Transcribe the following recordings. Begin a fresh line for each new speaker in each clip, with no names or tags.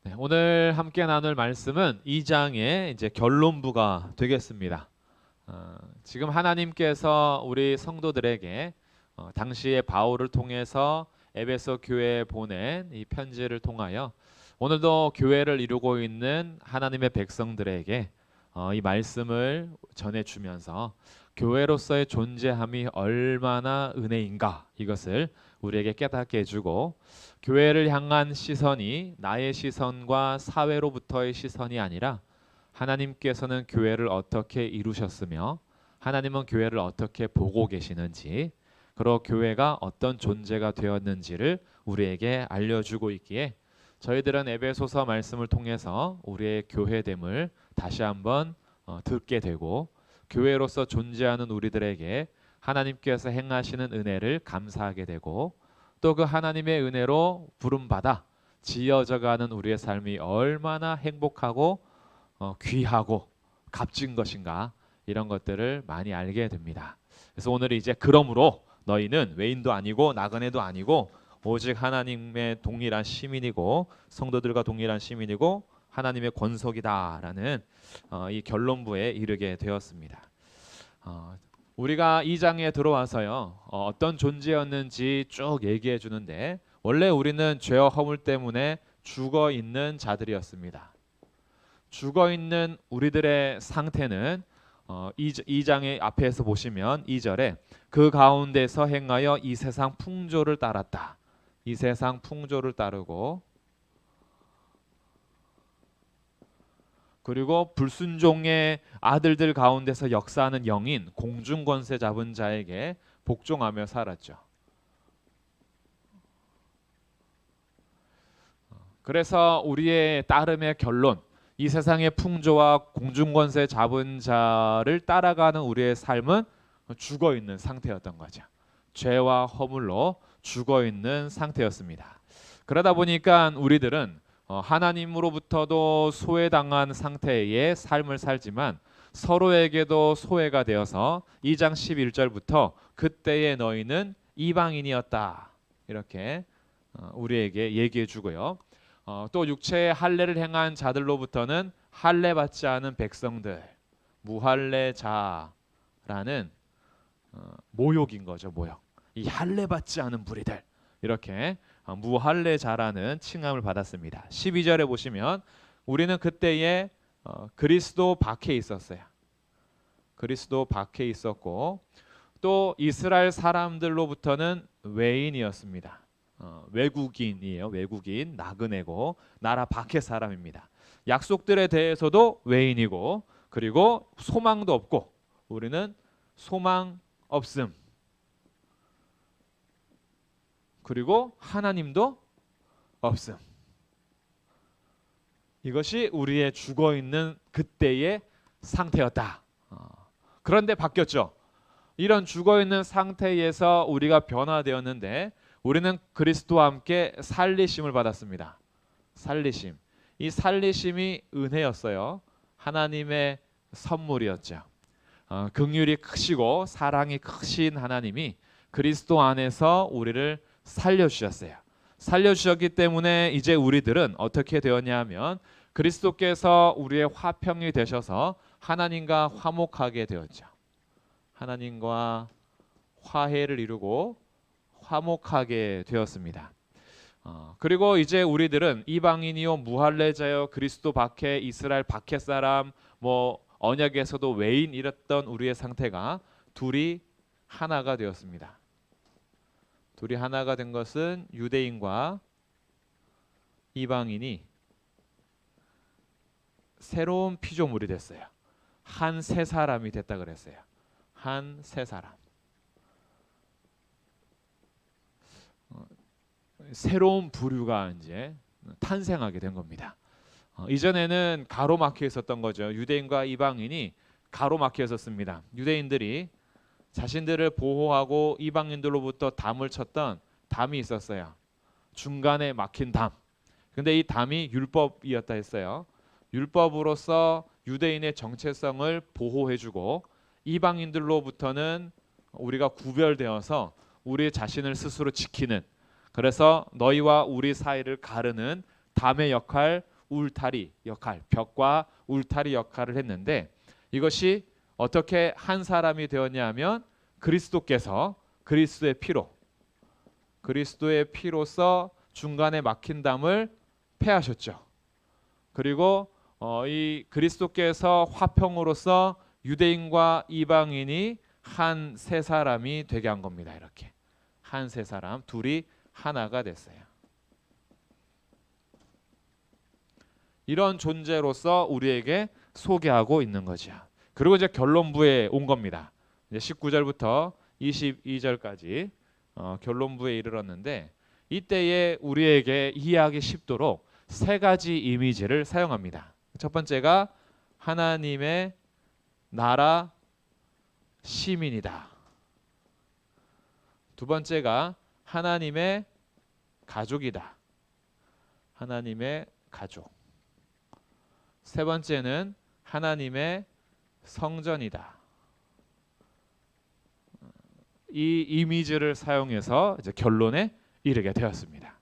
네, 오늘 함께 나눌 말씀은 2장의 이제 결론부가 되겠습니다. 지금 하나님께서 우리 성도들에게 당시에 바울을 통해서 에베소 교회에 보낸 이 편지를 통하여 오늘도 교회를 이루고 있는 하나님의 백성들에게 이 말씀을 전해주면서 교회로서의 존재함이 얼마나 은혜인가 이것을 우리에게 깨닫게 해주고, 교회를 향한 시선이 나의 시선과 사회로부터의 시선이 아니라 하나님께서는 교회를 어떻게 이루셨으며 하나님은 교회를 어떻게 보고 계시는지, 그리고 교회가 어떤 존재가 되었는지를 우리에게 알려주고 있기에 저희들은 에베소서 말씀을 통해서 우리의 교회됨을 다시 한번 듣게 되고, 교회로서 존재하는 우리들에게 하나님께서 행하시는 은혜를 감사하게 되고, 또 그 하나님의 은혜로 부름받아 지어져가는 우리의 삶이 얼마나 행복하고 귀하고 값진 것인가, 이런 것들을 많이 알게 됩니다. 그래서 오늘 이제 그러므로 너희는 외인도 아니고 나그네도 아니고 오직 하나님의 동일한 시민이고 성도들과 동일한 시민이고 하나님의 권속이다라는 이 결론부에 이르게 되었습니다. 우리가 이 장에 들어와서요, 어떤 존재였는지 쭉 얘기해 주는데, 원래 우리는 죄와 허물 때문에 죽어 있는 자들이었습니다. 죽어 있는 우리들의 상태는 이 장의 앞에서 보시면 2절에 그 가운데서 행하여 이 세상 풍조를 따랐다. 이 세상 풍조를 따르고, 그리고 불순종의 아들들 가운데서 역사하는 영인 공중 권세 잡은 자에게 복종하며 살았죠. 그래서 우리의 따름의 결론, 이 세상의 풍조와 공중 권세 잡은 자를 따라가는 우리의 삶은 죽어 있는 상태였던 거죠. 죄와 허물로 죽어 있는 상태였습니다. 그러다 보니까 우리들은 하나님으로부터도 소외당한 상태의 삶을 살지만 서로에게도 소외가 되어서 2장 11절부터 그때의 너희는 이방인이었다, 이렇게 우리에게 얘기해 주고요. 또 육체의 할례를 행한 자들로부터는 할례 받지 않은 백성들, 무할례자라는 모욕인 거죠. 모욕. 이 할례 받지 않은 무리들, 이렇게 무할례자라는 칭함을 받았습니다. 12절에 보시면 우리는 그때에 그리스도 밖에 있었어요. 그리스도 밖에 있었고, 또 이스라엘 사람들로부터는 외인이었습니다. 외국인이에요. 외국인, 나그네고 나라 밖의 사람입니다. 약속들에 대해서도 외인이고, 그리고 소망도 없고, 우리는 소망 없음, 그리고 하나님도 없음. 이것이 우리의 죽어 있는 그때의 상태였다. 그런데 바뀌었죠. 이런 죽어 있는 상태에서 우리가 변화되었는데 우리는 그리스도와 함께 살리심을 받았습니다. 살리심. 이 살리심이 은혜였어요. 하나님의 선물이었죠. 긍휼이 크시고 사랑이 크신 하나님이 그리스도 안에서 우리를 살려주셨어요. 살려주셨기 때문에 이제 우리들은 어떻게 되었냐 하면 그리스도께서 우리의 화평이 되셔서 하나님과 화목하게 되었죠. 하나님과 화해를 이루고 화목하게 되었습니다. 그리고 이제 우리들은 이방인이요 무할례자요 그리스도 밖에 이스라엘 밖의 사람, 언약에서도 외인 이랬던 우리의 상태가 둘이 하나가 되었습니다. 둘이 하나가 된 것은 유대인과 이방인이 새로운 피조물이 됐어요. 한 새 사람이 됐다 그랬어요. 한 새 사람. 새로운 부류가 이제 탄생하게 된 겁니다. 이전에는 가로막혀 있었던 거죠. 유대인과 이방인이 가로막혀 있었습니다. 유대인들이 자신들을 보호하고 이방인들로부터 담을 쳤던 담이 있었어요. 중간에 막힌 담. 근데 이 담이 율법이었다 했어요. 율법으로서 유대인의 정체성을 보호해주고 이방인들로부터는 우리가 구별되어서 우리 자신을 스스로 지키는, 그래서 너희와 우리 사이를 가르는 담의 역할, 울타리 역할, 벽과 울타리 역할을 했는데 이것이 어떻게 한 사람이 되었냐 하면 그리스도께서 그리스도의 피로써 중간에 막힌 담을 패하셨죠. 그리고 이 그리스도께서 화평으로서 유대인과 이방인이 한 세 사람이 되게 한 겁니다. 이렇게 한 세 사람 둘이 하나가 됐어요. 이런 존재로서 우리에게 소개하고 있는 거죠. 그리고 이제 결론부에 온 겁니다. 이제 19절부터 22절까지 결론부에 이르렀는데 이때에 우리에게 이해하기 쉽도록 세 가지 이미지를 사용합니다. 첫 번째가 하나님의 나라 시민이다. 두 번째가 하나님의 가족이다. 하나님의 가족. 세 번째는 하나님의 성전이다. 이 이미지를 사용해서 이제 결론에 이르게 되었습니다.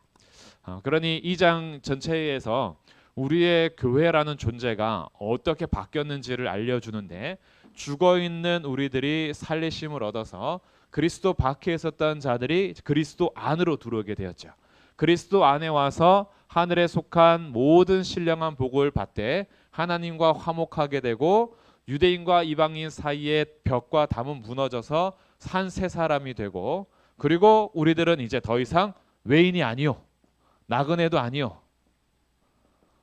그러니 이 장 전체에서 우리의 교회라는 존재가 어떻게 바뀌었는지를 알려주는데 죽어있는 우리들이 살리심을 얻어서 그리스도 밖에 있었던 자들이 그리스도 안으로 들어오게 되었죠. 그리스도 안에 와서 하늘에 속한 모든 신령한 복을 받되 하나님과 화목하게 되고 유대인과 이방인 사이의 벽과 담은 무너져서 산 세 사람이 되고 그리고 우리들은 이제 더 이상 외인이 아니요 나그네도 아니요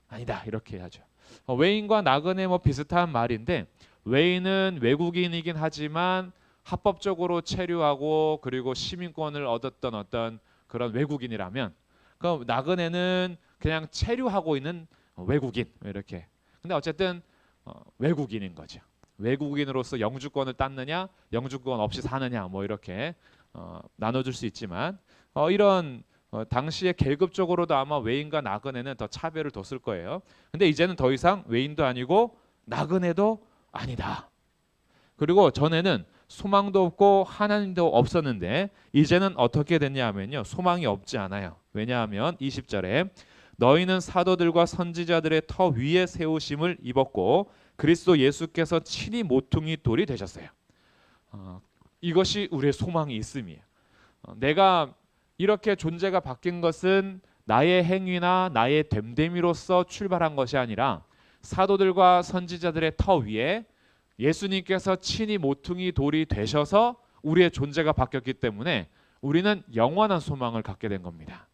아니다 이렇게 하죠. 외인과 나그네 뭐 비슷한 말인데 외인은 외국인이긴 하지만 합법적으로 체류하고 그리고 시민권을 얻었던 어떤 그런 외국인이라면 그 나그네는 그냥 체류하고 있는 외국인 이렇게. 근데 어쨌든 외국인인 거죠. 외국인으로서 영주권을 땄느냐 영주권 없이 사느냐 뭐 이렇게 나눠줄 수 있지만 이런 당시에 계급적으로도 아마 외인과 나그네는 더 차별을 뒀을 거예요. 근데 이제는 더 이상 외인도 아니고 나그네도 아니다. 그리고 전에는 소망도 없고 하나님도 없었는데 이제는 어떻게 됐냐 하면요. 소망이 없지 않아요. 왜냐하면 20절에 너희는 사도들과 선지자들의 터 위에 세우심을 입었고 그리스도 예수께서 친히 모퉁이 돌이 되셨어요. 이것이 우리의 소망이 있음이에요. 내가 이렇게 존재가 바뀐 것은 나의 행위나 나의 됨됨이로서 출발한 것이 아니라 사도들과 선지자들의 터 위에 예수님께서 친히 모퉁이 돌이 되셔서 우리의 존재가 바뀌었기 때문에 우리는 영원한 소망을 갖게 된 겁니다.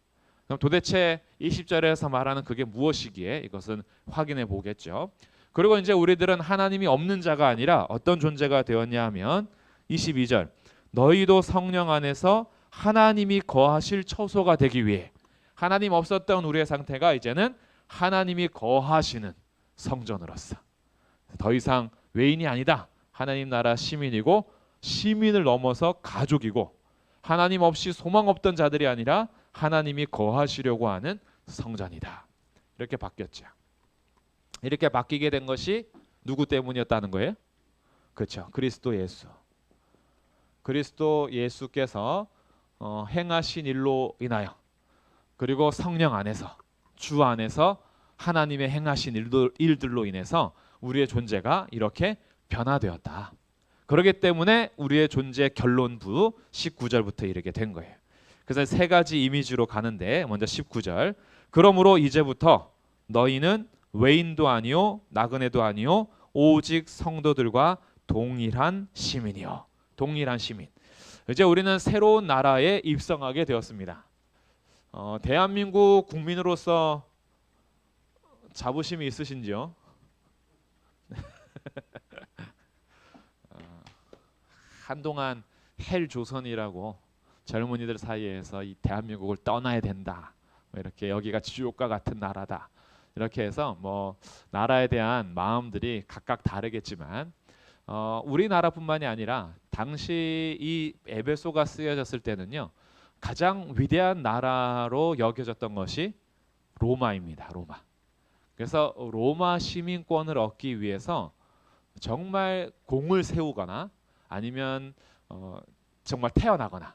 그럼 도대체 20절에서 말하는 그게 무엇이기에 이것은 확인해 보겠죠. 그리고 이제 우리들은 하나님이 없는 자가 아니라 어떤 존재가 되었냐 하면 22절 너희도 성령 안에서 하나님이 거하실 처소가 되기 위해 하나님 없었던 우리의 상태가 이제는 하나님이 거하시는 성전으로서 더 이상 외인이 아니다. 하나님 나라 시민이고 시민을 넘어서 가족이고 하나님 없이 소망 없던 자들이 아니라 하나님이 거하시려고 하는 성전이다. 이렇게 바뀌었죠. 이렇게 바뀌게 된 것이 누구 때문이었다는 거예요? 그렇죠. 그리스도 예수. 그리스도 예수께서 행하신 일로 인하여 그리고 성령 안에서 주 안에서 하나님의 행하신 일들로 인해서 우리의 존재가 이렇게 변화되었다. 그렇기 때문에 우리의 존재의 결론부 19절부터 이르게 된 거예요. 그래서 세 가지 이미지로 가는데 먼저 19절 그러므로 이제부터 너희는 외인도 아니요 나그네도 아니요 오직 성도들과 동일한 시민이요. 동일한 시민. 이제 우리는 새로운 나라에 입성하게 되었습니다. 대한민국 국민으로서 자부심이 있으신지요? 한동안 헬조선이라고 젊은이들 사이에서 이 대한민국을 떠나야 된다. 이렇게 여기가 지옥과 같은 나라다. 이렇게 해서 뭐 나라에 대한 마음들이 각각 다르겠지만 우리나라뿐만이 아니라 당시 이 에베소가 쓰여졌을 때는요. 가장 위대한 나라로 여겨졌던 것이 로마입니다. 로마. 그래서 로마 시민권을 얻기 위해서 정말 공을 세우거나 아니면 정말 태어나거나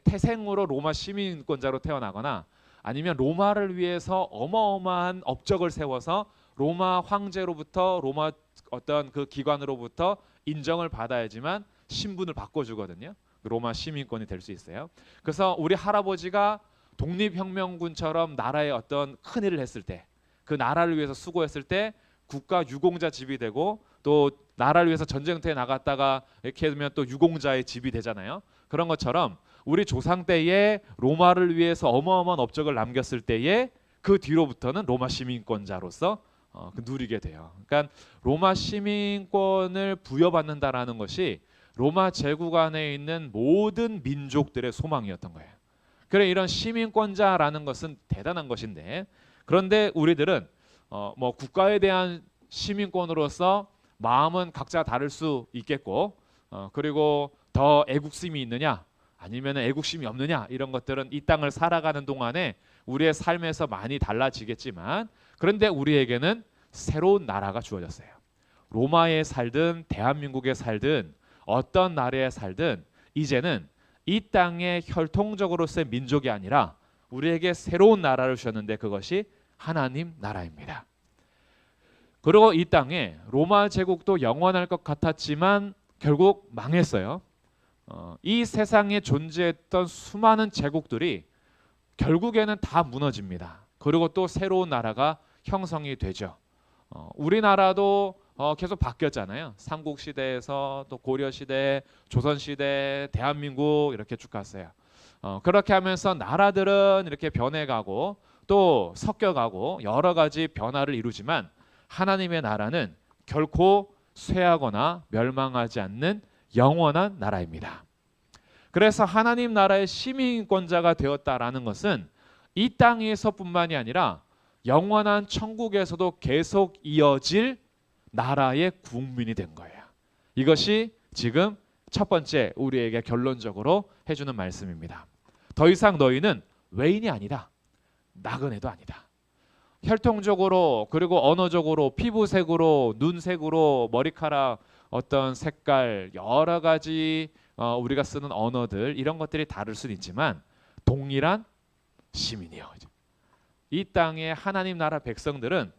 태생으로 로마 시민권자로 태어나거나 아니면 로마를 위해서 어마어마한 업적을 세워서 로마 황제로부터 로마 어떤 그 기관으로부터 인정을 받아야지만 신분을 바꿔주거든요. 로마 시민권이 될 수 있어요. 그래서 우리 할아버지가 독립혁명군처럼 나라에 어떤 큰 일을 했을 때, 그 나라를 위해서 수고했을 때 국가 유공자 집이 되고, 또 나라를 위해서 전쟁터에 나갔다가 이렇게 되면 또 유공자의 집이 되잖아요. 그런 것처럼 우리 조상 때에 로마를 위해서 어마어마한 업적을 남겼을 때에 그 뒤로부터는 로마 시민권자로서 누리게 돼요. 그러니까 로마 시민권을 부여받는다라는 것이 로마 제국 안에 있는 모든 민족들의 소망이었던 거예요. 그래, 이런 시민권자라는 것은 대단한 것인데, 그런데 우리들은 뭐 국가에 대한 시민권으로서 마음은 각자 다를 수 있겠고, 그리고 더 애국심이 있느냐 아니면 애국심이 없느냐, 이런 것들은 이 땅을 살아가는 동안에 우리의 삶에서 많이 달라지겠지만, 그런데 우리에게는 새로운 나라가 주어졌어요. 로마에 살든 대한민국에 살든 어떤 나라에 살든 이제는 이 땅의 혈통적으로서의 민족이 아니라 우리에게 새로운 나라를 주셨는데, 그것이 하나님 나라입니다. 그리고 이 땅에 로마 제국도 영원할 것 같았지만 결국 망했어요. 이 세상에 존재했던 수많은 제국들이 결국에는 다 무너집니다. 그리고 또 새로운 나라가 형성이 되죠. 우리나라도 계속 바뀌었잖아요. 삼국시대에서 또 고려시대, 조선시대, 대한민국 이렇게 쭉 갔어요. 그렇게 하면서 나라들은 이렇게 변해가고 또 섞여가고 여러 가지 변화를 이루지만, 하나님의 나라는 결코 쇠하거나 멸망하지 않는 영원한 나라입니다. 그래서 하나님 나라의 시민권자가 되었다라는 것은 이 땅에서뿐만이 아니라 영원한 천국에서도 계속 이어질 나라의 국민이 된 거예요. 이것이 지금 첫 번째 우리에게 결론적으로 해주는 말씀입니다. 더 이상 너희는 외인이 아니다, 나그네도 아니다. 혈통적으로, 그리고 언어적으로, 피부색으로, 눈색으로, 머리카락, 어떤 색깔, 여러 가지 우리가 쓰는 언어들, 이런 것들이 다를 수는 있지만 동일한 시민이요. 이 땅의 하나님 나라 백성들은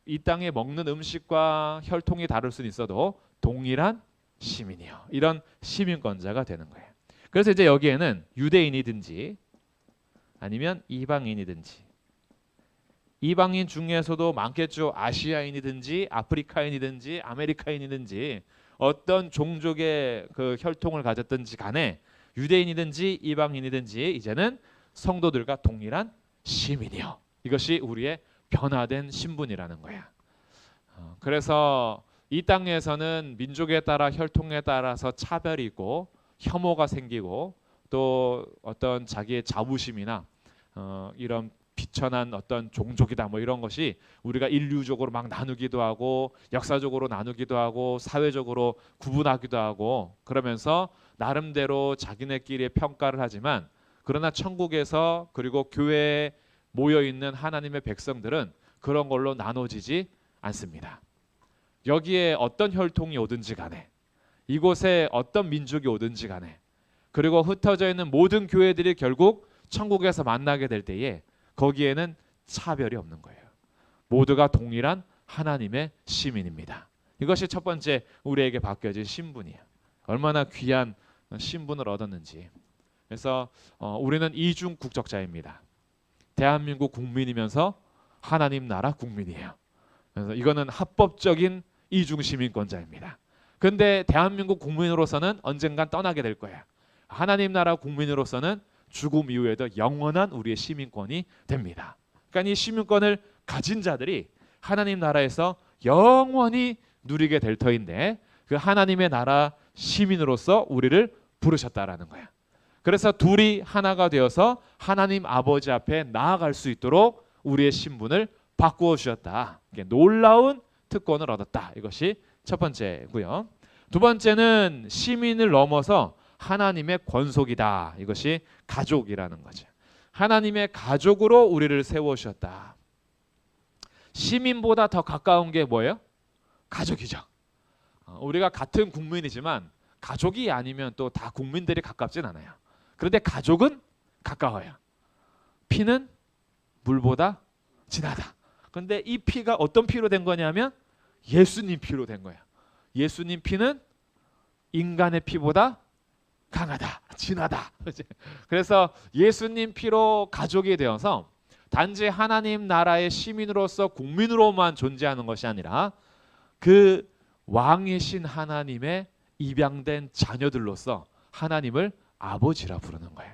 이 땅에 먹는 음식과 혈통이 다를 수는 있어도 동일한 시민이요. 이런 시민권자가 되는 거예요. 그래서 이제 여기에는 유대인이든지 아니면 이방인이든지, 이방인 중에서도 많겠죠. 아시아인이든지 아프리카인이든지 아메리카인이든지 어떤 종족의 그 혈통을 가졌든지 간에 유대인이든지 이방인이든지 이제는 성도들과 동일한 시민이요. 이것이 우리의 변화된 신분이라는 거야. 그래서 이 땅에서는 민족에 따라 혈통에 따라서 차별이 있고 혐오가 생기고, 또 어떤 자기의 자부심이나 이런 비천한 어떤 종족이다 뭐 이런 것이 우리가 인류적으로 막 나누기도 하고 역사적으로 나누기도 하고 사회적으로 구분하기도 하고, 그러면서 나름대로 자기네끼리의 평가를 하지만, 그러나 천국에서 그리고 교회에 모여 있는 하나님의 백성들은 그런 걸로 나눠지지 않습니다. 여기에 어떤 혈통이 오든지 간에, 이곳에 어떤 민족이 오든지 간에, 그리고 흩어져 있는 모든 교회들이 결국 천국에서 만나게 될 때에 거기에는 차별이 없는 거예요. 모두가 동일한 하나님의 시민입니다. 이것이 첫 번째 우리에게 바뀌어진 신분이에요. 얼마나 귀한 신분을 얻었는지. 그래서 우리는 이중 국적자입니다. 대한민국 국민이면서 하나님 나라 국민이에요. 그래서 이거는 합법적인 이중 시민권자입니다. 그런데 대한민국 국민으로서는 언젠간 떠나게 될 거예요. 하나님 나라 국민으로서는 죽음 이후에도 영원한 우리의 시민권이 됩니다. 그러니까 이 시민권을 가진 자들이 하나님 나라에서 영원히 누리게 될 터인데, 그 하나님의 나라 시민으로서 우리를 부르셨다라는 거야. 그래서 둘이 하나가 되어서 하나님 아버지 앞에 나아갈 수 있도록 우리의 신분을 바꾸어 주셨다. 놀라운 특권을 얻었다. 이것이 첫 번째고요. 두 번째는 시민을 넘어서 하나님의 권속이다. 이것이 가족이라는 거죠. 하나님의 가족으로 우리를 세우셨다. 시민보다 더 가까운 게 뭐예요? 가족이죠. 우리가 같은 국민이지만 가족이 아니면 또 다 국민들이 가깝진 않아요. 그런데 가족은 가까워요. 피는 물보다 진하다. 근데 이 피가 어떤 피로 된 거냐면 예수님 피로 된 거야. 예수님 피는 인간의 피보다 강하다, 진하다. 그래서 예수님 피로 가족이 되어서 단지 하나님 나라의 시민으로서 국민으로만 존재하는 것이 아니라 그 왕이신 하나님의 입양된 자녀들로서 하나님을 아버지라 부르는 거예요.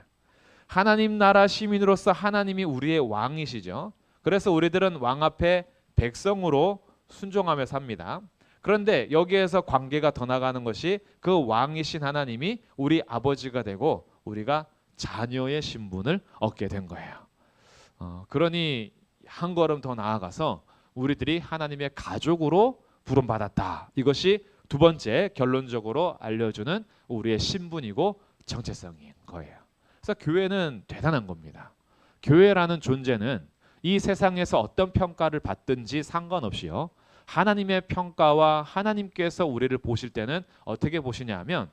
하나님 나라 시민으로서 하나님이 우리의 왕이시죠. 그래서 우리들은 왕 앞에 백성으로 순종하며 삽니다. 그런데 여기에서 관계가 더 나가는 것이 그 왕이신 하나님이 우리 아버지가 되고 우리가 자녀의 신분을 얻게 된 거예요. 그러니 한 걸음 더 나아가서 우리들이 하나님의 가족으로 부름받았다. 이것이 두 번째 결론적으로 알려주는 우리의 신분이고 정체성인 거예요. 그래서 교회는 대단한 겁니다. 교회라는 존재는 이 세상에서 어떤 평가를 받든지 상관없이요, 하나님의 평가와 하나님께서 우리를 보실 때는 어떻게 보시냐 하면,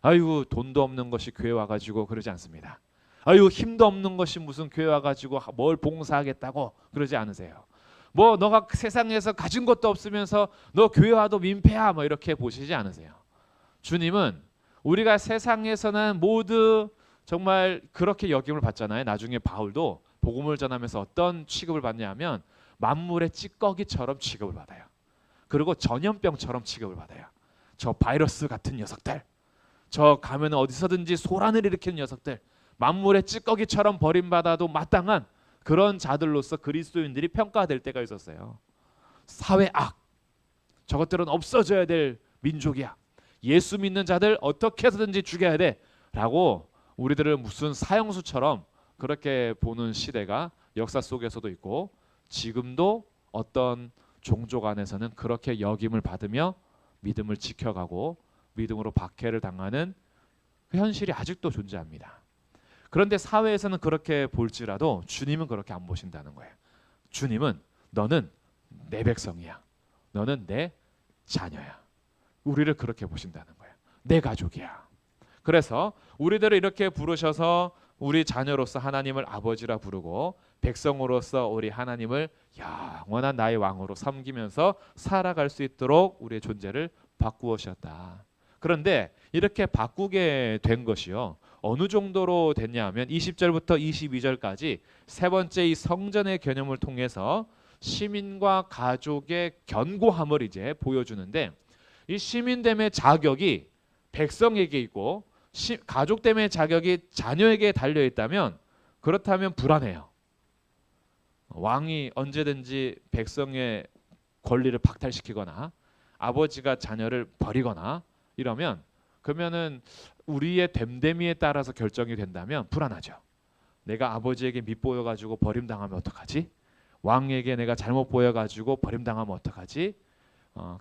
아유 돈도 없는 것이 교회 와가지고 그러지 않습니다. 아유 힘도 없는 것이 무슨 교회 와가지고 뭘 봉사하겠다고 그러지 않으세요. 뭐 너가 세상에서 가진 것도 없으면서 너 교회 와도 민폐야 뭐 이렇게 보시지 않으세요. 주님은 우리가 세상에서는 모두 정말 그렇게 여김을 받잖아요. 나중에 바울도 복음을 전하면서 어떤 취급을 받냐면 만물의 찌꺼기처럼 취급을 받아요. 그리고 전염병처럼 취급을 받아요. 저 바이러스 같은 녀석들, 저 가면 어디서든지 소란을 일으키는 녀석들, 만물의 찌꺼기처럼 버림받아도 마땅한 그런 자들로서 그리스도인들이 평가될 때가 있었어요. 사회악, 저것들은 없어져야 될 민족이야. 예수 믿는 자들 어떻게 해서든지 죽여야 돼 라고 우리들을 무슨 사형수처럼 그렇게 보는 시대가 역사 속에서도 있고, 지금도 어떤 종족 안에서는 그렇게 여김을 받으며 믿음을 지켜가고 믿음으로 박해를 당하는 그 현실이 아직도 존재합니다. 그런데 사회에서는 그렇게 볼지라도 주님은 그렇게 안 보신다는 거예요. 주님은 너는 내 백성이야. 너는 내 자녀야. 우리를 그렇게 보신다는 거예요. 내 가족이야. 그래서 우리들을 이렇게 부르셔서 우리 자녀로서 하나님을 아버지라 부르고 백성으로서 우리 하나님을 영원한 나의 왕으로 섬기면서 살아갈 수 있도록 우리의 존재를 바꾸셨다. 그런데 이렇게 바꾸게 된 것이요, 어느 정도로 됐냐 하면 20절부터 22절까지 세 번째 이 성전의 개념을 통해서 시민과 가족의 견고함을 이제 보여주는데, 이 시민됨의 자격이 백성에게 있고 가족됨의 자격이 자녀에게 달려 있다면, 그렇다면 불안해요. 왕이 언제든지 백성의 권리를 박탈시키거나 아버지가 자녀를 버리거나 이러면, 그러면은 우리의 됨됨이에 따라서 결정이 된다면 불안하죠. 내가 아버지에게 밉보여가지고 버림당하면 어떡하지? 왕에게 내가 잘못 보여가지고 버림당하면 어떡하지?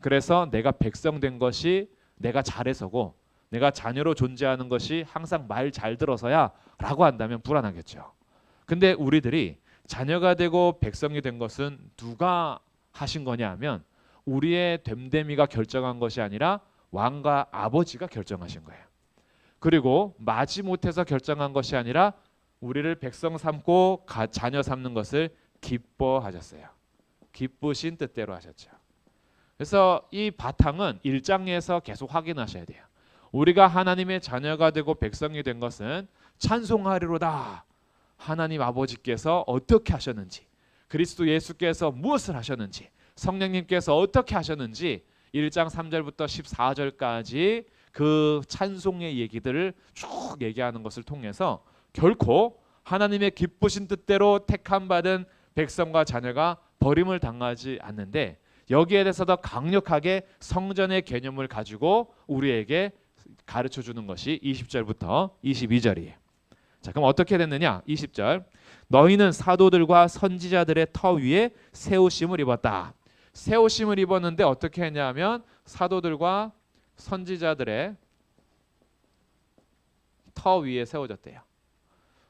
그래서 내가 백성 된 것이 내가 잘해서고 내가 자녀로 존재하는 것이 항상 말 잘 들어서야 라고 한다면 불안하겠죠. 근데 우리들이 자녀가 되고 백성이 된 것은 누가 하신 거냐 하면 우리의 됨됨이가 결정한 것이 아니라 왕과 아버지가 결정하신 거예요. 그리고 마지못해서 결정한 것이 아니라 우리를 백성 삼고 자녀 삼는 것을 기뻐하셨어요. 기쁘신 뜻대로 하셨죠. 그래서 이 바탕은 1장에서 계속 확인하셔야 돼요. 우리가 하나님의 자녀가 되고 백성이 된 것은 찬송하리로다. 하나님 아버지께서 어떻게 하셨는지, 그리스도 예수께서 무엇을 하셨는지, 성령님께서 어떻게 하셨는지 1장 3절부터 14절까지 그 찬송의 얘기들을 쭉 얘기하는 것을 통해서 결코 하나님의 기쁘신 뜻대로 택함 받은 백성과 자녀가 버림을 당하지 않는데, 여기에 대해서 더 강력하게 성전의 개념을 가지고 우리에게 가르쳐 주는 것이 20절부터 22절이에요. 자, 그럼 어떻게 됐느냐? 20절. 너희는 사도들과 선지자들의 터 위에 새 옷임을 입었다. 새 옷임을 입었는데 어떻게 했냐면 사도들과 선지자들의 터 위에 세워졌대요.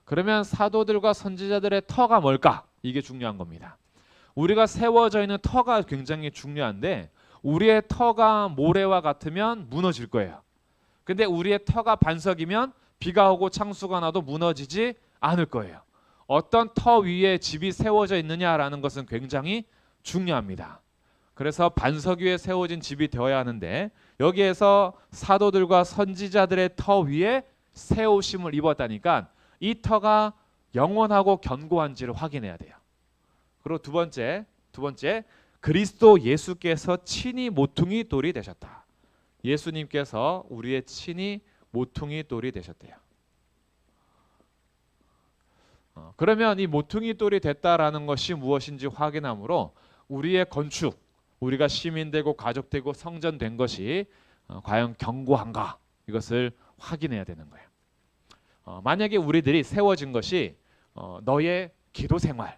그러면 사도들과 선지자들의 터가 뭘까? 이게 중요한 겁니다. 우리가 세워져 있는 터가 굉장히 중요한데, 우리의 터가 모래와 같으면 무너질 거예요. 근데 우리의 터가 반석이면 비가 오고 창수가 나도 무너지지 않을 거예요. 어떤 터 위에 집이 세워져 있느냐라는 것은 굉장히 중요합니다. 그래서 반석 위에 세워진 집이 되어야 하는데 여기에서 사도들과 선지자들의 터 위에 세우심을 입었다니까 이 터가 영원하고 견고한지를 확인해야 돼요. 그리고 두 번째 그리스도 예수께서 친히 모퉁이 돌이 되셨다. 예수님께서 우리의 친히 모퉁이 돌이 되셨대요. 그러면 이 모퉁이 돌이 됐다라는 것이 무엇인지 확인함으로 우리의 건축, 우리가 시민되고 가족되고 성전된 것이 과연 견고한가 이것을 확인해야 되는 거예요. 만약에 우리들이 세워진 것이 너의 기도 생활,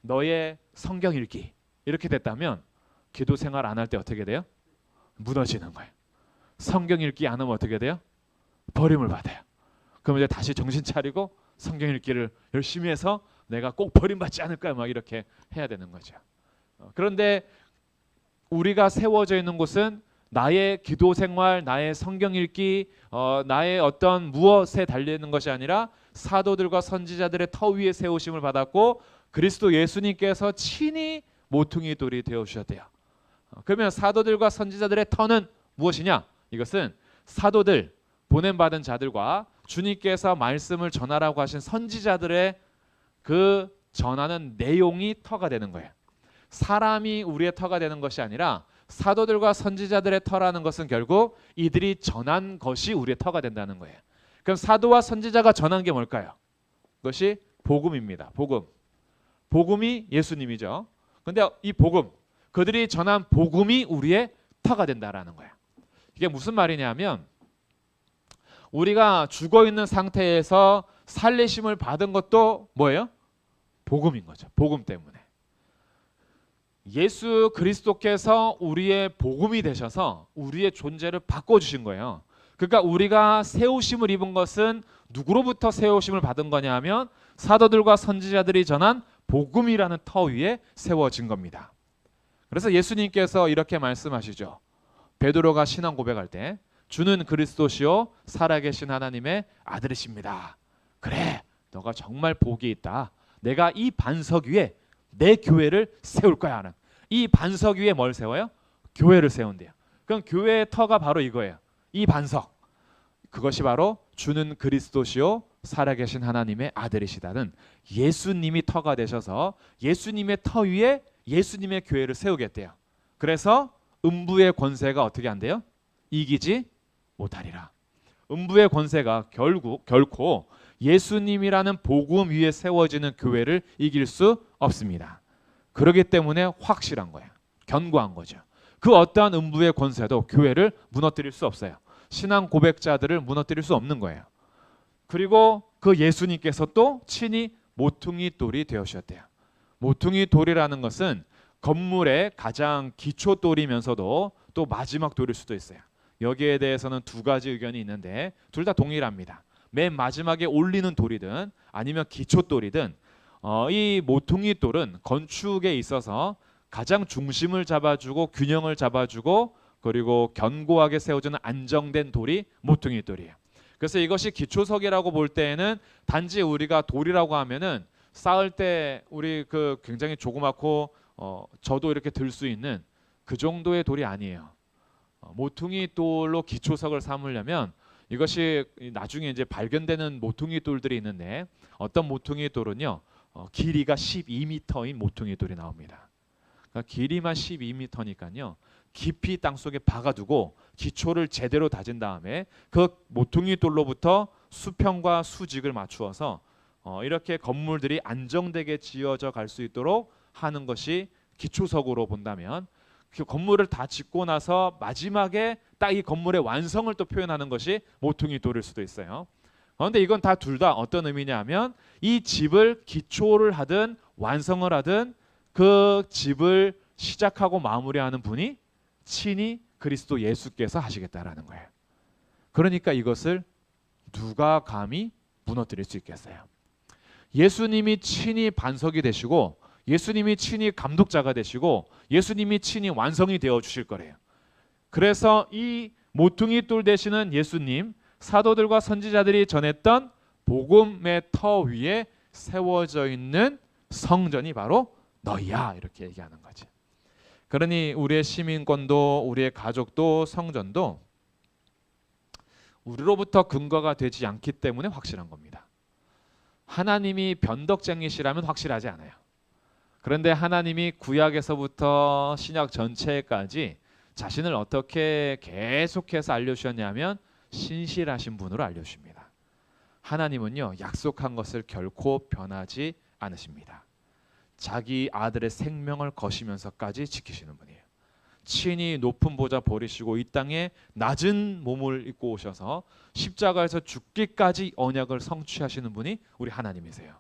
너의 성경 읽기 이렇게 됐다면 기도 생활 안 할 때 어떻게 돼요? 무너지는 거예요. 성경 읽기 안 하면 어떻게 돼요? 버림을 받아요. 그럼 이제 다시 정신 차리고 성경 읽기를 열심히 해서 내가 꼭 버림받지 않을까 막 이렇게 해야 되는 거죠. 그런데 우리가 세워져 있는 곳은 나의 기도 생활, 나의 성경 읽기, 나의 어떤 무엇에 달리는 것이 아니라 사도들과 선지자들의 터 위에 세우심을 받았고 그리스도 예수님께서 친히 모퉁이 돌이 되어 주셨대요. 그러면 사도들과 선지자들의 터는 무엇이냐? 이것은 사도들, 보냄받은 자들과 주님께서 말씀을 전하라고 하신 선지자들의 그 전하는 내용이 터가 되는 거예요. 사람이 우리의 터가 되는 것이 아니라 사도들과 선지자들의 터라는 것은 결국 이들이 전한 것이 우리의 터가 된다는 거예요. 그럼 사도와 선지자가 전한 게 뭘까요? 그것이 복음입니다. 복음이 예수님이죠. 근데 이 복음, 그들이 전한 복음이 우리의 터가 된다라는 거예요. 이게 무슨 말이냐면 우리가 죽어 있는 상태에서 살리심을 받은 것도 뭐예요? 복음인 거죠. 복음 때문에. 예수 그리스도께서 우리의 복음이 되셔서 우리의 존재를 바꿔주신 거예요. 그러니까 우리가 세우심을 입은 것은 누구로부터 세우심을 받은 거냐 하면 사도들과 선지자들이 전한 복음이라는 터 위에 세워진 겁니다. 그래서 예수님께서 이렇게 말씀하시죠. 베드로가 신앙 고백할 때 주는 그리스도시요 살아계신 하나님의 아들이십니다. 그래, 너가 정말 복이 있다. 내가 이 반석 위에 내 교회를 세울 거야 하는. 이 반석 위에 뭘 세워요? 교회를 세운대요. 그럼 교회의 터가 바로 이거예요. 이 반석. 그것이 바로 주는 그리스도시요 살아계신 하나님의 아들이시다는 예수님이 터가 되셔서 예수님의 터 위에 예수님의 교회를 세우겠대요. 그래서 음부의 권세가 어떻게 한대요? 이기지 못하리라. 음부의 권세가 결코 예수님이라는 복음 위에 세워지는 교회를 이길 수 없습니다. 그렇기 때문에 확실한 거예요. 견고한 거죠. 그 어떠한 음부의 권세도 교회를 무너뜨릴 수 없어요. 신앙 고백자들을 무너뜨릴 수 없는 거예요. 그리고 그 예수님께서 또 친히 모퉁이 돌이 되어주셨대요. 모퉁이 돌이라는 것은 건물의 가장 기초 돌이면서도 또 마지막 돌일 수도 있어요. 여기에 대해서는 두 가지 의견이 있는데 둘 다 동일합니다. 맨 마지막에 올리는 돌이든 아니면 기초 돌이든 이 모퉁이 돌은 건축에 있어서 가장 중심을 잡아주고 균형을 잡아주고 그리고 견고하게 세워주는 안정된 돌이 모퉁이 돌이에요. 그래서 이것이 기초석이라고 볼 때에는 단지 우리가 돌이라고 하면은 쌓을 때 우리 그 굉장히 조그맣고 저도 이렇게 들 수 있는 그 정도의 돌이 아니에요. 모퉁이 돌로 기초석을 삼으려면 이것이 나중에 이제 발견되는 모퉁이 돌들이 있는데 어떤 모퉁이 돌은요 길이가 12m인 모퉁이 돌이 나옵니다. 그러니까 길이만 12m니까요 깊이 땅 속에 박아두고 기초를 제대로 다진 다음에 그 모퉁이 돌로부터 수평과 수직을 맞추어서 이렇게 건물들이 안정되게 지어져 갈 수 있도록 하는 것이 기초석으로 본다면 그 건물을 다 짓고 나서 마지막에 딱 이 건물의 완성을 또 표현하는 것이 모퉁이 돌일 수도 있어요. 그런데 이건 다 둘 다 어떤 의미냐면 이 집을 기초를 하든 완성을 하든 그 집을 시작하고 마무리하는 분이 친히 그리스도 예수께서 하시겠다라는 거예요. 그러니까 이것을 누가 감히 무너뜨릴 수 있겠어요? 예수님이 친히 반석이 되시고 예수님이 친히 감독자가 되시고 예수님이 친히 완성이 되어 주실 거래요. 그래서 이 모퉁이 돌 되시는 예수님, 사도들과 선지자들이 전했던 복음의 터 위에 세워져 있는 성전이 바로 너희야, 이렇게 얘기하는 거지. 그러니 우리의 시민권도 우리의 가족도 성전도 우리로부터 근거가 되지 않기 때문에 확실한 겁니다. 하나님이 변덕쟁이시라면 확실하지 않아요. 그런데 하나님이 구약에서부터 신약 전체까지 자신을 어떻게 계속해서 알려주셨냐면 신실하신 분으로 알려주십니다. 하나님은요, 약속한 것을 결코 변하지 않으십니다. 자기 아들의 생명을 거시면서까지 지키시는 분이에요. 친히 높은 보좌 버리시고 이 땅에 낮은 몸을 입고 오셔서 십자가에서 죽기까지 언약을 성취하시는 분이 우리 하나님이세요.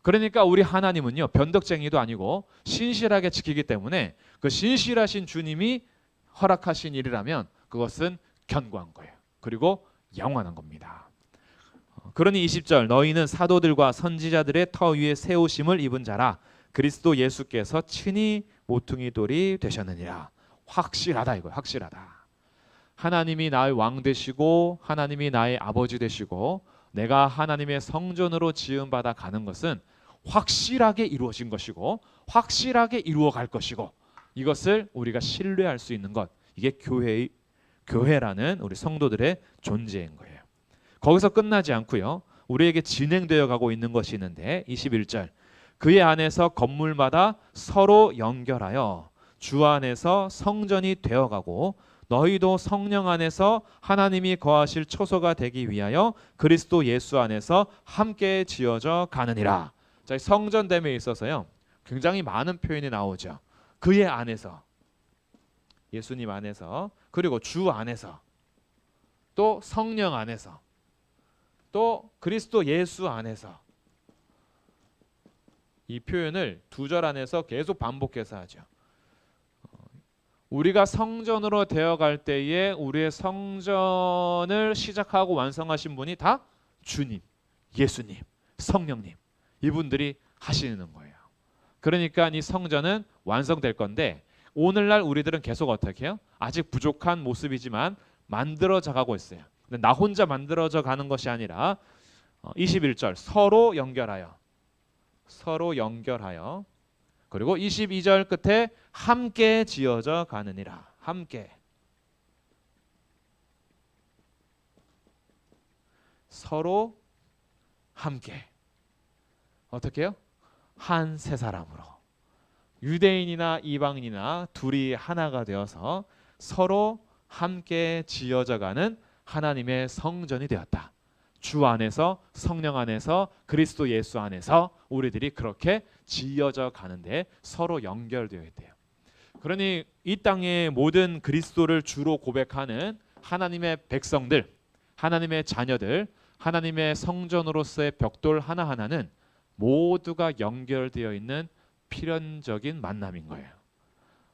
그러니까 우리 하나님은요, 변덕쟁이도 아니고 신실하게 지키기 때문에 그 신실하신 주님이 허락하신 일이라면 그것은 견고한 거예요. 그리고 영원한 겁니다. 그러니 20절, 너희는 사도들과 선지자들의 터 위에 세우심을 입은 자라. 그리스도 예수께서 친히 모퉁이 돌이 되셨느니라. 확실하다, 이거예요. 확실하다. 하나님이 나의 왕 되시고 하나님이 나의 아버지 되시고 내가 하나님의 성전으로 지음받아 가는 것은 확실하게 이루어진 것이고 확실하게 이루어갈 것이고, 이것을 우리가 신뢰할 수 있는 것, 이게 교회라는 우리 성도들의 존재인 거예요. 거기서 끝나지 않고요, 우리에게 진행되어 가고 있는 것이 있는데 21절, 그의 안에서 건물마다 서로 연결하여 주 안에서 성전이 되어가고 너희도 성령 안에서 하나님이 거하실 처소가 되기 위하여 그리스도 예수 안에서 함께 지어져 가느니라. 자, 성전됨에 있어서요, 굉장히 많은 표현이 나오죠. 그의 안에서, 예수님 안에서, 그리고 주 안에서, 또 성령 안에서, 또 그리스도 예수 안에서. 이 표현을 두 절 안에서 계속 반복해서 하죠. 우리가 성전으로 되어갈 때에 우리의 성전을 시작하고 완성하신 분이 다 주님, 예수님, 성령님, 이분들이 하시는 거예요. 그러니까 이 성전은 완성될 건데 오늘날 우리들은 계속 어떻게 해요? 아직 부족한 모습이지만 만들어져 가고 있어요. 근데 나 혼자 만들어져 가는 것이 아니라 21절, 서로 연결하여, 서로 연결하여, 그리고 22절 끝에 함께 지어져 가느니라. 함께, 서로 함께. 어떻게 해요? 한 세 사람으로, 유대인이나 이방인이나 둘이 하나가 되어서 서로 함께 지어져 가는 하나님의 성전이 되었다. 주 안에서, 성령 안에서, 그리스도 예수 안에서 우리들이 그렇게 지어져 가는데 서로 연결되어 있대요. 그러니 이 땅의 모든 그리스도를 주로 고백하는 하나님의 백성들, 하나님의 자녀들, 하나님의 성전으로서의 벽돌 하나하나는 모두가 연결되어 있는 필연적인 만남인 거예요.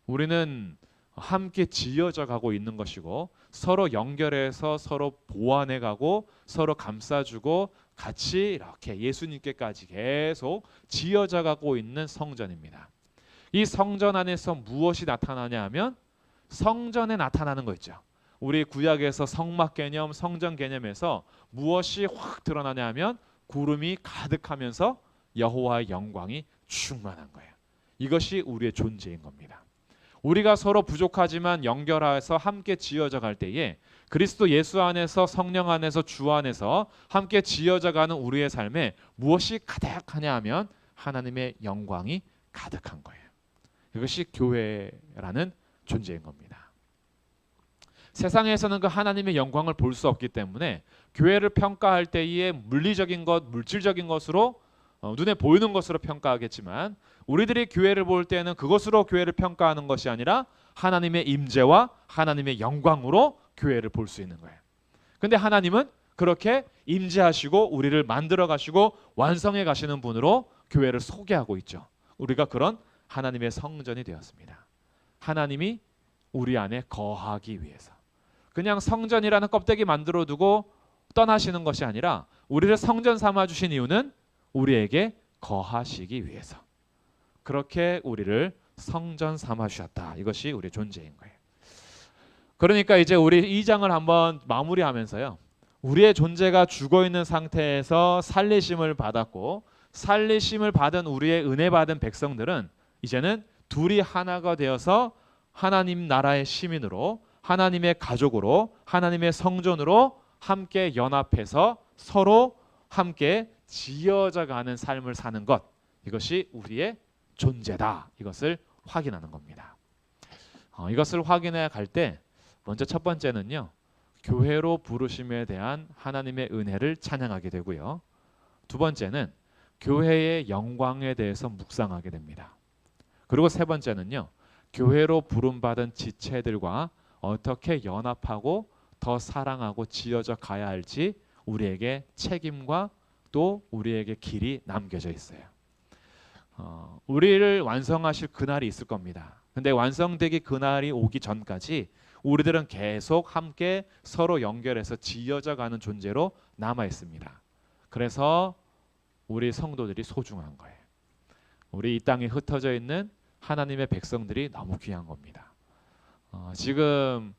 우리는 함께 지어져 가고 있는 것이고 서로 연결해서 서로 보완해 가고 서로 감싸주고 같이 이렇게 예수님께까지 계속 지어져 가고 있는 성전입니다. 이 성전 안에서 무엇이 나타나냐 하면 성전에 나타나는 거 있죠. 우리 구약에서 성막 개념, 성전 개념에서 무엇이 확 드러나냐 하면 구름이 가득하면서 여호와의 영광이 충만한 거예요. 이것이 우리의 존재인 겁니다. 우리가 서로 부족하지만 연결해서 함께 지어져 갈 때에 그리스도 예수 안에서, 성령 안에서, 주 안에서 함께 지어져 가는 우리의 삶에 무엇이 가득하냐 하면 하나님의 영광이 가득한 거예요. 이것이 교회라는 존재인 겁니다. 세상에서는 그 하나님의 영광을 볼 수 없기 때문에 교회를 평가할 때에 물리적인 것, 물질적인 것으로 눈에 보이는 것으로 평가하겠지만 우리들이 교회를 볼 때는 그것으로 교회를 평가하는 것이 아니라 하나님의 임재와 하나님의 영광으로 교회를 볼 수 있는 거예요. 근데 하나님은 그렇게 임재하시고 우리를 만들어 가시고 완성해 가시는 분으로 교회를 소개하고 있죠. 우리가 그런 하나님의 성전이 되었습니다. 하나님이 우리 안에 거하기 위해서. 그냥 성전이라는 껍데기 만들어 두고 떠나시는 것이 아니라 우리를 성전 삼아 주신 이유는 우리에게 거하시기 위해서. 그렇게 우리를 성전 삼아 주셨다. 이것이 우리의 존재인 거예요. 그러니까 이제 우리 2장을 한번 마무리하면서요, 우리의 존재가 죽어 있는 상태에서 살리심을 받았고 살리심을 받은 우리의 은혜 받은 백성들은 이제는 둘이 하나가 되어서 하나님 나라의 시민으로, 하나님의 가족으로, 하나님의 성전으로 함께 연합해서 서로 함께 지어져 가는 삶을 사는 것, 이것이 우리의 존재다. 이것을 확인하는 겁니다. 이것을 확인해 갈 때 먼저 첫 번째는요, 교회로 부르심에 대한 하나님의 은혜를 찬양하게 되고요. 두 번째는 교회의 영광에 대해서 묵상하게 됩니다. 그리고 세 번째는요, 교회로 부름받은 지체들과 어떻게 연합하고 더 사랑하고 지어져 가야 할지 우리에게 책임과 또 우리에게 길이 남겨져 있어요. 우리를 완성하실 그날이 있을 겁니다. 근데 완성되기 그날이 오기 전까지 우리들은 계속 함께 서로 연결해서 지어져 가는 존재로 남아 있습니다. 그래서 우리 성도들이 소중한 거예요. 우리 이 땅에 흩어져 있는 하나님의 백성들이 너무 귀한 겁니다. 지금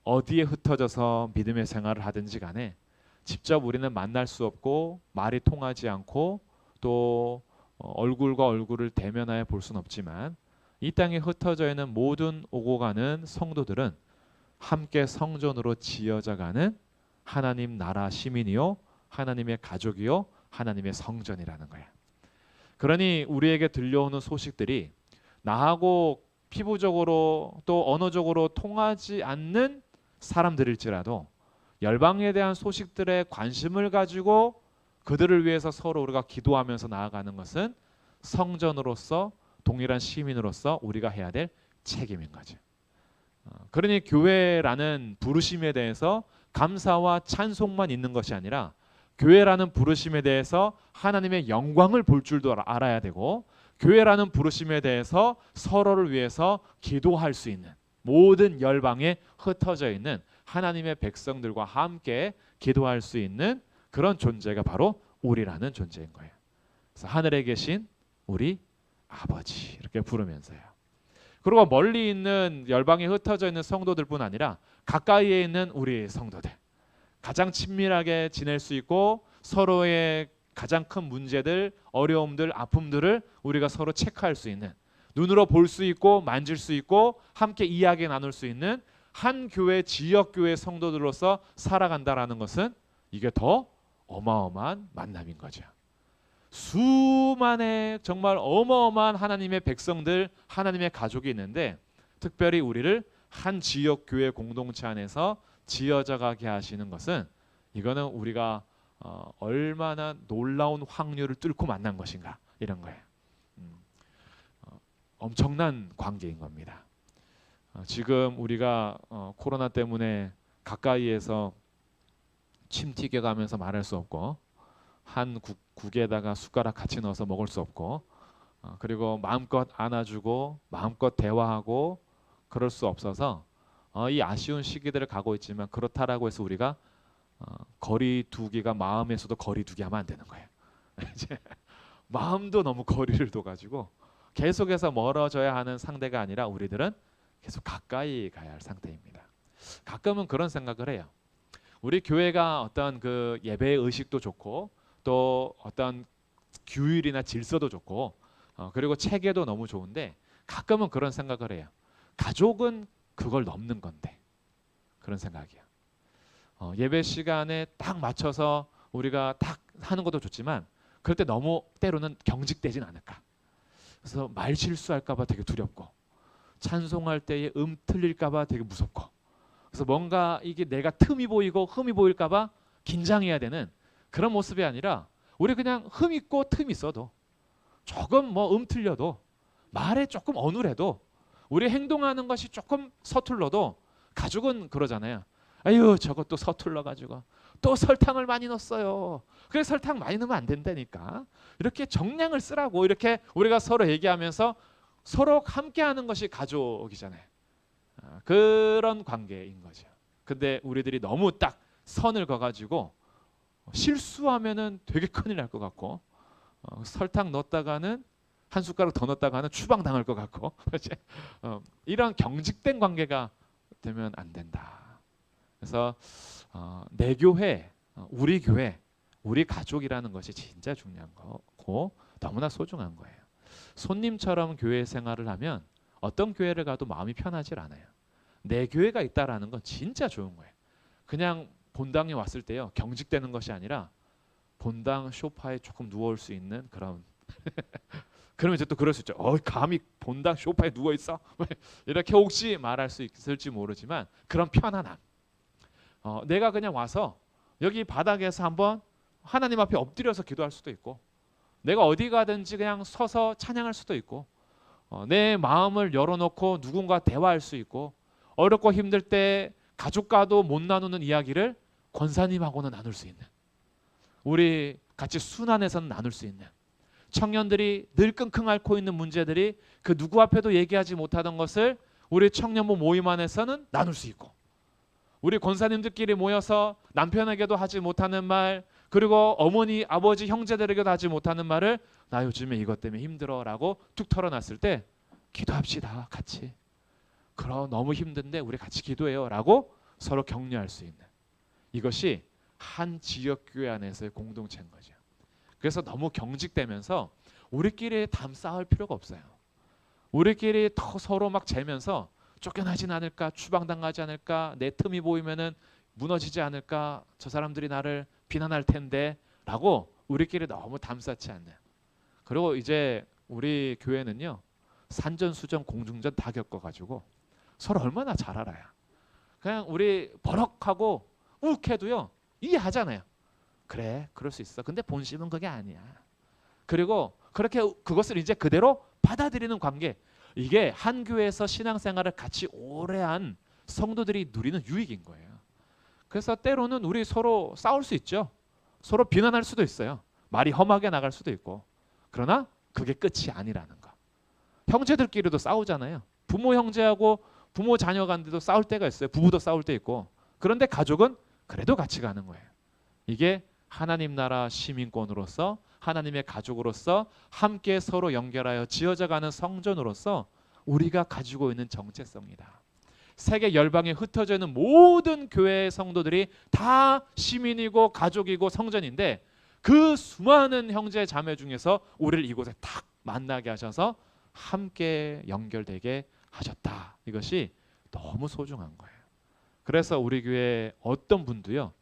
어디에 흩어져서 믿음의 생활을 하든지 간에 직접 우리는 만날 수 없고 말이 통하지 않고 또 얼굴과 얼굴을 대면하여 볼 수는 없지만 이 땅에 흩어져 있는 모든 오고 가는 성도들은 함께 성전으로 지어져 가는 하나님 나라 시민이요, 하나님의 가족이요, 하나님의 성전이라는 거예요. 그러니 우리에게 들려오는 소식들이 나하고 피부적으로 또 언어적으로 통하지 않는 사람들일지라도 열방에 대한 소식들에 관심을 가지고 그들을 위해서 서로 우리가 기도하면서 나아가는 것은 성전으로서 동일한 시민으로서 우리가 해야 될 책임인 거죠. 그러니 교회라는 부르심에 대해서 감사와 찬송만 있는 것이 아니라 교회라는 부르심에 대해서 하나님의 영광을 볼 줄도 알아야 되고, 교회라는 부르심에 대해서 서로를 위해서 기도할 수 있는, 모든 열방에 흩어져 있는 하나님의 백성들과 함께 기도할 수 있는 그런 존재가 바로 우리라는 존재인 거예요. 그래서 하늘에 계신 우리 아버지 이렇게 부르면서요. 그리고 멀리 있는 열방에 흩어져 있는 성도들뿐 아니라 가까이에 있는 우리 성도들, 가장 친밀하게 지낼 수 있고 서로의 가장 큰 문제들, 어려움들, 아픔들을 우리가 서로 체크할 수 있는, 눈으로 볼 수 있고 만질 수 있고 함께 이야기 나눌 수 있는 한 교회, 지역 교회 성도들로서 살아간다라는 것은 이게 더 어마어마한 만남인 거죠. 수만의 정말 어마어마한 하나님의 백성들, 하나님의 가족이 있는데 특별히 우리를 한 지역 교회 공동체 안에서 지어져 가게 하시는 것은, 이거는 우리가 얼마나 놀라운 확률을 뚫고 만난 것인가, 이런 거예요. 엄청난 관계인 겁니다. 지금 우리가 코로나 때문에 가까이에서 침 튀겨가면서 말할 수 없고, 한 국에다가 숟가락 같이 넣어서 먹을 수 없고, 그리고 마음껏 안아주고 마음껏 대화하고 그럴 수 없어서 이 아쉬운 시기들을 가고 있지만, 그렇다라고 해서 우리가 거리 두기가 마음에서도 거리 두기 하면 안 되는 거예요. 이제 마음도 너무 거리를 둬가지고 계속해서 멀어져야 하는 상대가 아니라 우리들은 계속 가까이 가야 할 상태입니다. 가끔은 그런 생각을 해요. 우리 교회가 어떤 그 예배의 의식도 좋고 또 어떤 규율이나 질서도 좋고 그리고 체계도 너무 좋은데, 가끔은 그런 생각을 해요. 가족은 그걸 넘는 건데, 그런 생각이야. 예배 시간에 딱 맞춰서 우리가 딱 하는 것도 좋지만 그럴 때 너무 때로는 경직되진 않을까. 그래서 말 실수할까 봐 되게 두렵고, 찬송할 때에 틀릴까 봐 되게 무섭고, 그래서 뭔가 이게 내가 틈이 보이고 흠이 보일까 봐 긴장해야 되는 그런 모습이 아니라, 우리 그냥 흠 있고 틈 있어도, 조금 뭐 틀려도, 말에 조금 어눌해도, 우리 행동하는 것이 조금 서툴러도, 가족은 그러잖아요. 아유, 저것도 서툴러 가지고 또 설탕을 많이 넣었어요. 그래, 설탕 많이 넣으면 안 된다니까. 이렇게 정량을 쓰라고, 이렇게 우리가 서로 얘기하면서 서로 함께하는 것이 가족이잖아요. 그런 관계인 거죠. 근데 우리들이 너무 딱 선을 그어가지고 실수하면은 되게 큰일 날 것 같고, 설탕 넣었다가는 한 숟가락 더 넣었다가는 추방 당할 것 같고, 이런 경직된 관계가 되면 안 된다. 그래서 내 교회, 우리 교회, 우리 가족이라는 것이 진짜 중요한 거고 너무나 소중한 거예요. 손님처럼 교회 생활을 하면 어떤 교회를 가도 마음이 편하질 않아요. 내 교회가 있다라는 건 진짜 좋은 거예요. 그냥 본당에 왔을 때요, 경직되는 것이 아니라 본당 소파에 조금 누워올 수 있는 그런 그러면 이제 또 그럴 수 있죠. 감히 본당 소파에 누워 있어? 이렇게 혹시 말할 수 있을지 모르지만 그런 편안함. 내가 그냥 와서 여기 바닥에서 한번 하나님 앞에 엎드려서 기도할 수도 있고, 내가 어디 가든지 그냥 서서 찬양할 수도 있고, 내 마음을 열어놓고 누군가 대화할 수 있고, 어렵고 힘들 때 가족과도 못 나누는 이야기를 권사님하고는 나눌 수 있는, 우리 같이 순환해서는 나눌 수 있는, 청년들이 늘 끙끙 앓고 있는 문제들이 그 누구 앞에도 얘기하지 못하던 것을 우리 청년부 모임 안에서는 나눌 수 있고, 우리 권사님들끼리 모여서 남편에게도 하지 못하는 말, 그리고 어머니, 아버지, 형제들에게도 하지 못하는 말을 나 요즘에 이것 때문에 힘들어 라고 툭 털어놨을 때 기도합시다 같이. 그럼 너무 힘든데 우리 같이 기도해요 라고 서로 격려할 수 있는, 이것이 한 지역교회 안에서의 공동체인 거죠. 그래서 너무 경직되면서 우리끼리 담 쌓을 필요가 없어요. 우리끼리 더 서로 막 재면서 쫓겨나진 않을까, 추방당하지 않을까, 내 틈이 보이면은 무너지지 않을까, 저 사람들이 나를 비난할 텐데 라고 우리끼리 너무 담 쌓지 않는. 그리고 이제 우리 교회는요, 산전수전 공중전 다 겪어가지고 서로 얼마나 잘 알아요. 그냥 우리 버럭하고 욱해도요 이해하잖아요. 그래, 그럴 수 있어. 근데 본심은 그게 아니야. 그리고 그렇게 그것을 이제 그대로 받아들이는 관계, 이게 한 교회에서 신앙생활을 같이 오래 한 성도들이 누리는 유익인 거예요. 그래서 때로는 우리 서로 싸울 수 있죠. 서로 비난할 수도 있어요. 말이 험하게 나갈 수도 있고. 그러나 그게 끝이 아니라는 거. 형제들끼리도 싸우잖아요. 부모 형제하고 부모 자녀 간데도 싸울 때가 있어요. 부부도 싸울 때 있고. 그런데 가족은 그래도 같이 가는 거예요. 이게 하나님 나라 시민권으로서, 하나님의 가족으로서 함께 서로 연결하여 지어져가는 성전으로서 우리가 가지고 있는 정체성이다. 세계 열방에 흩어져 있는 모든 교회의 성도들이 다 시민이고 가족이고 성전인데, 그 수많은 형제 자매 중에서 우리를 이곳에 딱 만나게 하셔서 함께 연결되게 하셨다. 이것이 너무 소중한 거예요. 그래서 우리 교회 어떤 분도요,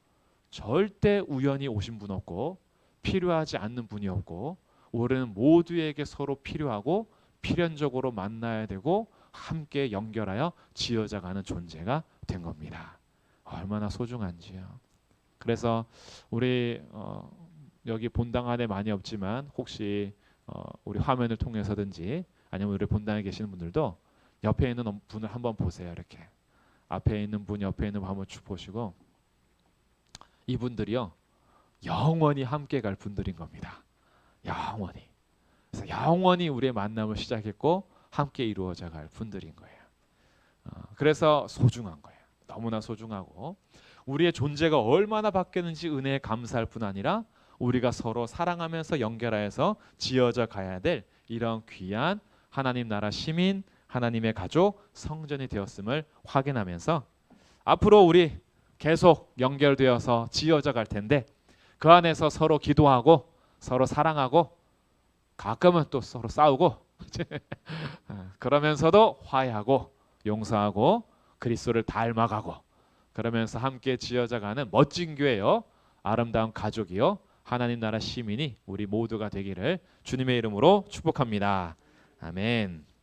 절대 우연히 오신 분 없고 필요하지 않는 분이 없고, 우리는 모두에게 서로 필요하고 필연적으로 만나야 되고 함께 연결하여 지어져가는 존재가 된 겁니다. 얼마나 소중한지요. 그래서 우리 여기 본당 안에 많이 없지만 혹시 우리 화면을 통해서든지 아니면 우리 본당에 계시는 분들도 옆에 있는 분을 한번 보세요. 이렇게 앞에 있는 분, 옆에 있는 분 한번 쭉 보시고, 이분들이요 영원히 함께 갈 분들인 겁니다. 영원히. 그래서 영원히 우리의 만남을 시작했고 함께 이루어져 갈 분들인 거예요. 그래서 소중한 거예요. 너무나 소중하고, 우리의 존재가 얼마나 바뀌는지 은혜에 감사할 뿐 아니라 우리가 서로 사랑하면서 연결하여서 지어져 가야 될 이런 귀한 하나님 나라 시민, 하나님의 가족, 성전이 되었음을 확인하면서 앞으로 우리 계속 연결되어서 지어져 갈 텐데, 그 안에서 서로 기도하고 서로 사랑하고 가끔은 또 서로 싸우고 그러면서도 화해하고 용서하고 그리스도를 닮아가고, 그러면서 함께 지어져 가는 멋진 교회요, 아름다운 가족이요, 하나님 나라 시민이 우리 모두가 되기를 주님의 이름으로 축복합니다. 아멘.